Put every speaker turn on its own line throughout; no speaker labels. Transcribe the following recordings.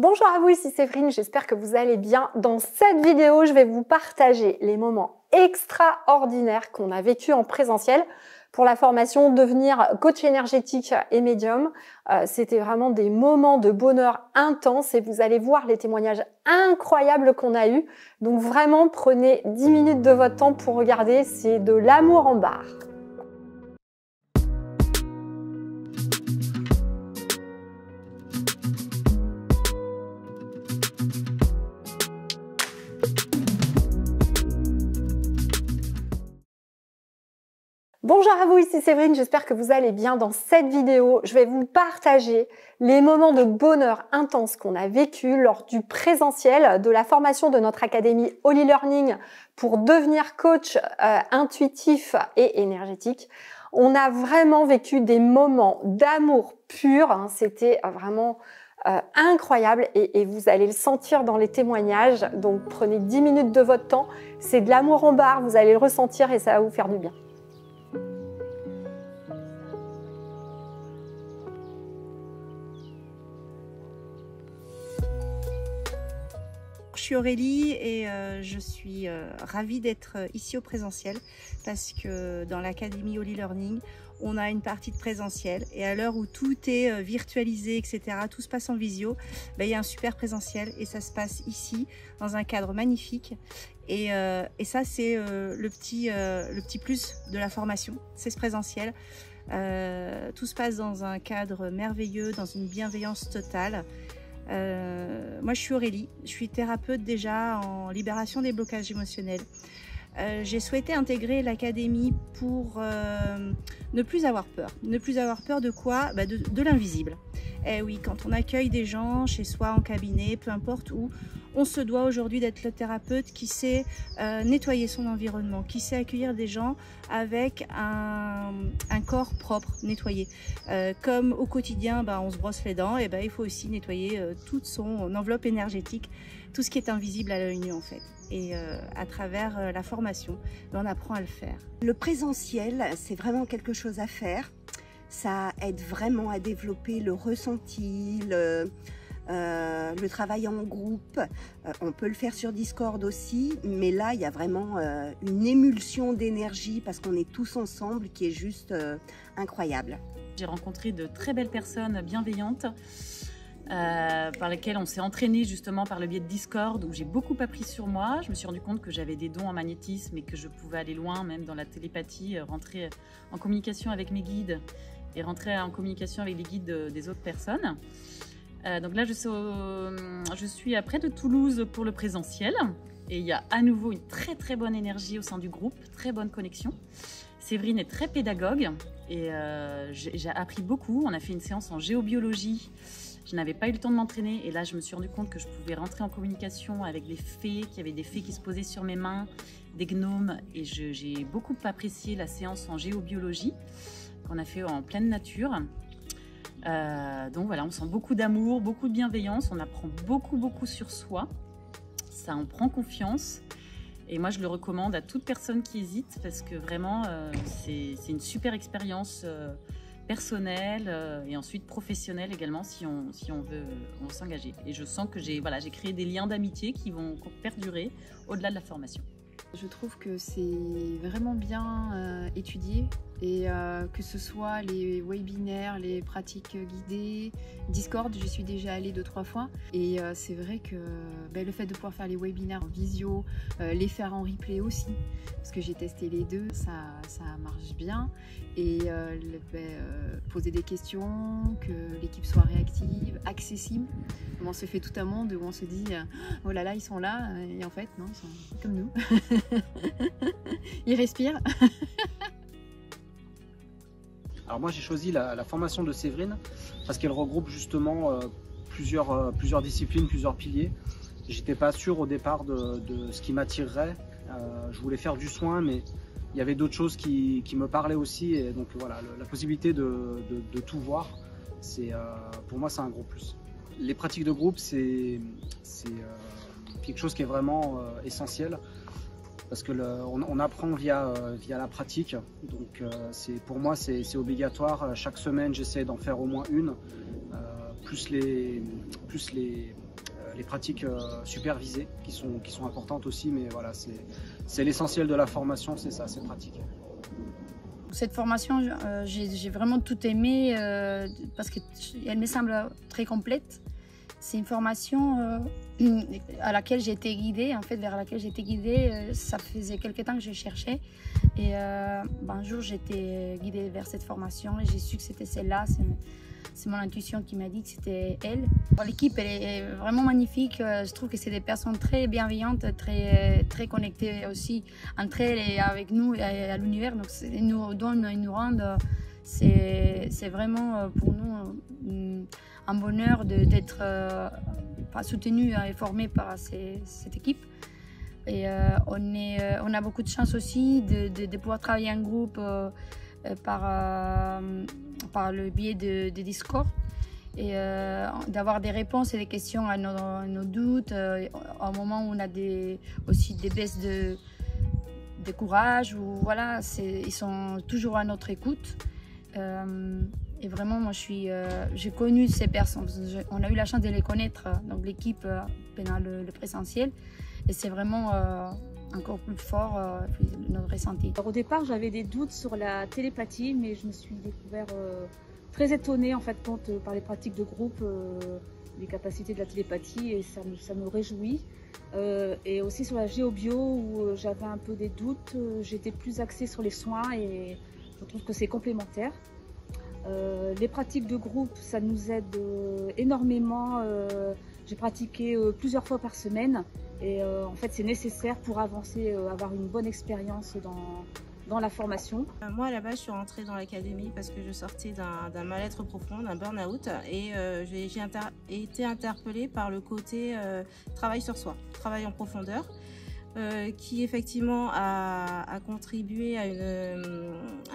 Bonjour à vous, ici Séverine, j'espère que vous allez bien. Dans cette vidéo, je vais vous partager les moments extraordinaires qu'on a vécu en présentiel pour la formation Devenir coach énergétique et médium. C'était vraiment des moments de bonheur intense et vous allez voir les témoignages incroyables qu'on a eus. Donc vraiment, prenez 10 minutes de votre temps pour regarder, c'est de l'amour en barre. Bonjour à vous, ici Séverine, j'espère que vous allez bien. Dans cette vidéo, je vais vous partager les moments de bonheur intense qu'on a vécu lors du présentiel de la formation de notre académie Holy Learning pour devenir coach intuitif et énergétique. On a vraiment vécu des moments d'amour pur, hein, c'était vraiment incroyable et vous allez le sentir dans les témoignages. Donc prenez 10 minutes de votre temps, c'est de l'amour en barre, vous allez le ressentir et ça va vous faire du bien.
Je suis Aurélie et je suis ravie d'être ici au présentiel parce que dans l'académie Holy Learning, on a une partie de présentiel et à l'heure où tout est virtualisé, etc., tout se passe en visio, ben, il y a un super présentiel et ça se passe ici dans un cadre magnifique et ça c'est le petit plus de la formation, c'est ce présentiel. Tout se passe dans un cadre merveilleux, dans une bienveillance totale. Moi je suis Aurélie, je suis thérapeute déjà en libération des blocages émotionnels. J'ai souhaité intégrer l'académie pour ne plus avoir peur. Ne plus avoir peur de quoi? De l'invisible. Eh oui, quand on accueille des gens chez soi, en cabinet, peu importe où, on se doit aujourd'hui d'être le thérapeute qui sait nettoyer son environnement, qui sait accueillir des gens avec un corps propre, nettoyé. Comme au quotidien, on se brosse les dents, et il faut aussi nettoyer toute son enveloppe énergétique, tout ce qui est invisible à l'œil nu en fait. Et à travers la formation, on apprend à le faire.
Le présentiel, c'est vraiment quelque chose à faire. Ça aide vraiment à développer le ressenti, le travail en groupe. On peut le faire sur Discord aussi, mais là il y a vraiment une émulsion d'énergie parce qu'on est tous ensemble qui est juste incroyable.
J'ai rencontré de très belles personnes bienveillantes par lesquelles on s'est entraîné justement par le biais de Discord, où j'ai beaucoup appris sur moi. Je me suis rendu compte que j'avais des dons en magnétisme et que je pouvais aller loin, même dans la télépathie, rentrer en communication avec mes guides et rentrer en communication avec les guides des autres personnes. Donc là, je suis près de Toulouse pour le présentiel et il y a à nouveau une très bonne énergie au sein du groupe, très bonne connexion. Séverine est très pédagogue et j'ai appris beaucoup. On a fait une séance en géobiologie. Je n'avais pas eu le temps de m'entraîner et là, je me suis rendu compte que je pouvais rentrer en communication avec des fées, qu'il y avait des fées qui se posaient sur mes mains, des gnomes, et j'ai beaucoup apprécié la séance en géobiologie qu'on a fait en pleine nature. Donc voilà, on sent beaucoup d'amour, beaucoup de bienveillance, on apprend beaucoup sur soi, ça en prend confiance et moi je le recommande à toute personne qui hésite parce que vraiment c'est une super expérience personnelle et ensuite professionnelle également si on veut s'engager. Et je sens que j'ai créé des liens d'amitié qui vont perdurer au-delà de la formation.
Je trouve que c'est vraiment bien étudié et que ce soit les webinaires, les pratiques guidées, Discord, j'y suis déjà allée 2-3 fois et c'est vrai que le fait de pouvoir faire les webinaires en visio, les faire en replay aussi, parce que j'ai testé les deux, ça marche bien et poser des questions, que l'équipe soit réactive, accessible. On se fait tout un monde où on se dit oh là là ils sont là et en fait non, ils sont comme nous. Ils respirent.
Alors moi j'ai choisi la formation de Séverine parce qu'elle regroupe justement plusieurs disciplines, plusieurs piliers. J'étais pas sûr au départ de ce qui m'attirerait. Je voulais faire du soin, mais il y avait d'autres choses qui me parlaient aussi. Et donc voilà, la possibilité de tout voir, pour moi c'est un gros plus. Les pratiques de groupe, c'est quelque chose qui est vraiment essentiel. Parce qu'on apprend via la pratique, donc pour moi c'est obligatoire. Chaque semaine j'essaie d'en faire au moins une, plus les les pratiques supervisées qui sont importantes aussi, mais voilà, c'est l'essentiel de la formation, c'est ça, ces pratiques.
Cette formation, j'ai vraiment tout aimé parce qu'elle me semble très complète. C'est une formation à laquelle j'ai été guidée, en fait, vers laquelle j'ai été guidée. Ça faisait quelques temps que je cherchais. Et un jour, j'ai été guidée vers cette formation et j'ai su que c'était celle-là. C'est mon intuition qui m'a dit que c'était elle. L'équipe, elle est vraiment magnifique. Je trouve que c'est des personnes très bienveillantes, très connectées aussi entre elles et avec nous et à l'univers. Donc, ils nous donnent, ils nous rendent. C'est vraiment pour nous un bonheur d'être soutenu et formé par cette équipe. Et on a beaucoup de chance aussi de pouvoir travailler en groupe par le biais de Discord et d'avoir des réponses et des questions à nos doutes au moment où on a aussi des baisses de courage, ou voilà, ils sont toujours à notre écoute. Et vraiment, moi, j'ai connu ces personnes. On a eu la chance de les connaître, donc l'équipe pendant le présentiel, et c'est vraiment encore plus fort notre ressenti.
Alors, au départ, j'avais des doutes sur la télépathie, mais je me suis découvert très étonnée en fait par les pratiques de groupe, les capacités de la télépathie, et ça me réjouit. Et aussi sur la géobio où j'avais un peu des doutes, j'étais plus axée sur les soins et je trouve que c'est complémentaire. Les pratiques de groupe, ça nous aide énormément. J'ai pratiqué plusieurs fois par semaine et en fait c'est nécessaire pour avancer, avoir une bonne expérience dans la formation.
Moi à la base je suis rentrée dans l'académie parce que je sortais d'un mal-être profond, d'un burn-out, et j'ai été interpellée par le côté travail sur soi, travail en profondeur. Qui effectivement a contribué à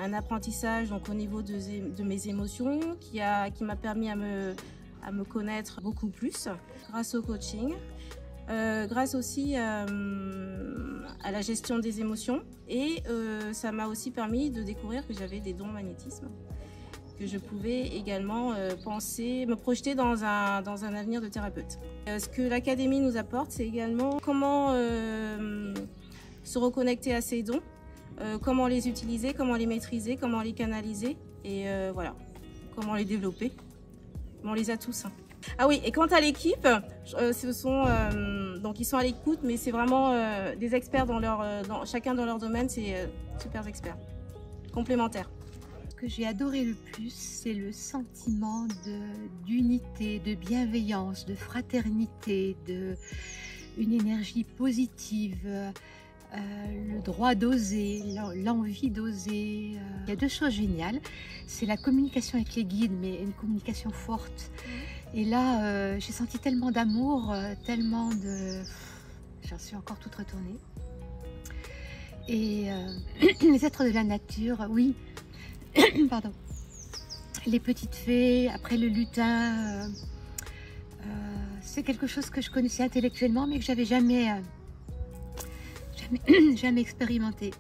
un apprentissage donc au niveau de mes émotions, qui m'a permis à me connaître beaucoup plus grâce au coaching, grâce aussi à la gestion des émotions, et ça m'a aussi permis de découvrir que j'avais des dons en magnétisme, que je pouvais également me projeter dans un avenir de thérapeute. Ce que l'académie nous apporte, c'est également comment se reconnecter à ces dons, comment les utiliser, comment les maîtriser, comment les canaliser, et voilà, comment les développer. On les a tous. Ah oui, et quant à l'équipe, donc ils sont à l'écoute, mais c'est vraiment des experts chacun dans leur domaine, c'est super experts, complémentaires.
Ce que j'ai adoré le plus, c'est le sentiment d'unité, de bienveillance, de fraternité, une énergie positive, le droit d'oser, l'envie d'oser. Il y a deux choses géniales. C'est la communication avec les guides, mais une communication forte. Et là, j'ai senti tellement d'amour, tellement de... J'en suis encore toute retournée. Et les êtres de la nature, oui. Pardon. Les petites fées, après le lutin, c'est quelque chose que je connaissais intellectuellement, mais que j'avais jamais expérimenté.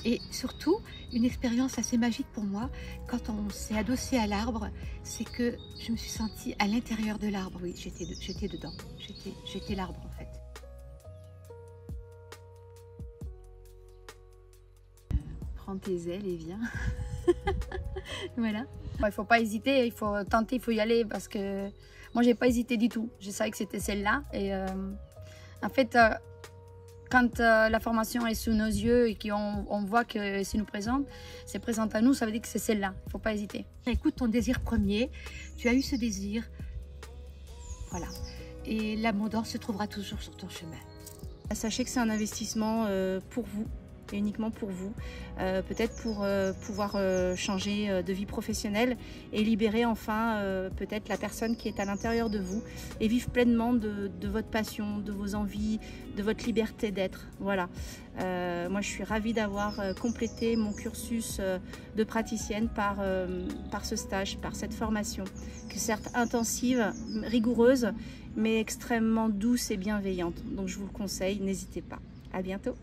Et surtout, une expérience assez magique pour moi, quand on s'est adossé à l'arbre, c'est que je me suis sentie à l'intérieur de l'arbre. Oui, j'étais dedans, j'étais l'arbre en fait.
Prends tes ailes et viens. Voilà.
Il ne faut pas hésiter, il faut tenter, il faut y aller, parce que moi j'ai pas hésité du tout. Je savais que c'était celle-là, et en fait quand la formation est sous nos yeux et qu'on voit que c'est nous présente, c'est présent à nous, ça veut dire que c'est celle-là. Il ne faut pas hésiter.
Écoute ton désir premier, tu as eu ce désir, voilà. Et l'abondance se trouvera toujours sur ton chemin.
Sachez que c'est un investissement pour vous, et uniquement pour vous, peut-être pour pouvoir changer de vie professionnelle et libérer enfin peut-être la personne qui est à l'intérieur de vous et vivre pleinement de votre passion, de vos envies, de votre liberté d'être. Voilà. Moi je suis ravie d'avoir complété mon cursus de praticienne par ce stage, par cette formation, qui est certes intensive, rigoureuse, mais extrêmement douce et bienveillante. Donc je vous le conseille, n'hésitez pas. À bientôt.